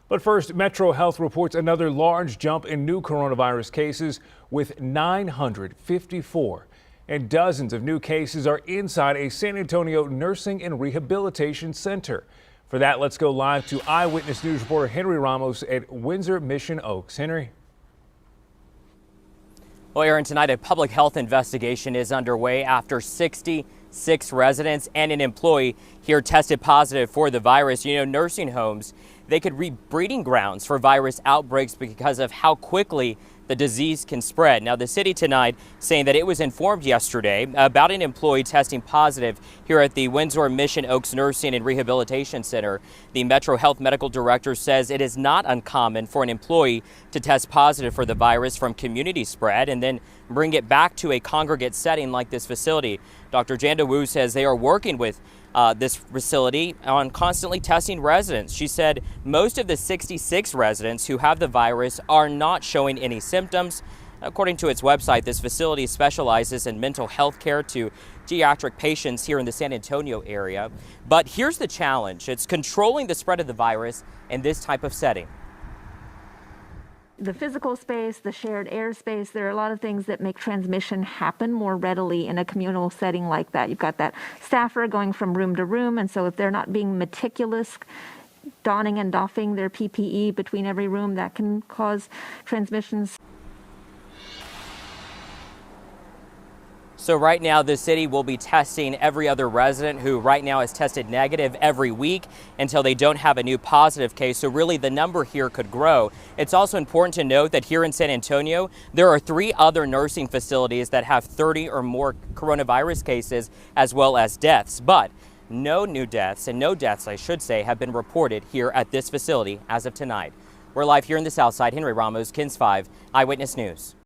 But first, Metro Health reports another large jump in new coronavirus cases with 954. And dozens of new cases are inside a San Antonio nursing and rehabilitation center. For that, let's go live to Eyewitness News reporter Henry Ramos at Windsor Mission Oaks. Henry. Well, Aaron, tonight a public health investigation is underway after 66 residents and an employee here tested positive for the virus. You know, nursing homes, they could be breeding grounds for virus outbreaks because of how quickly the disease can spread. Now, the city tonight saying that it was informed yesterday about an employee testing positive here at the Windsor Mission Oaks Nursing and Rehabilitation Center. The Metro Health Medical Director says it is not uncommon for an employee to test positive for the virus from community spread and then bring it back to a congregate setting like this facility. Dr. Janda Wu says they are working with this facility on constantly testing residents. She said most of the 66 residents who have the virus are not showing any symptoms. According to its website, this facility specializes in mental health care to geriatric patients here in the San Antonio area. But here's the challenge. It's controlling the spread of the virus in this type of setting. The physical space, the shared airspace, there are a lot of things that make transmission happen more readily in a communal setting like that. You've got that staffer going from room to room, and so if they're not being meticulous, donning and doffing their PPE between every room, that can cause transmissions. So right now, the city will be testing every other resident who right now is tested negative every week until they don't have a new positive case. So really the number here could grow. It's also important to note that here in San Antonio, there are 3 other nursing facilities that have 30 or more coronavirus cases as well as deaths. But no new deaths, and no deaths, I should say, have been reported here at this facility as of tonight. We're live here in the South Side. Henry Ramos, KINS 5 Eyewitness News.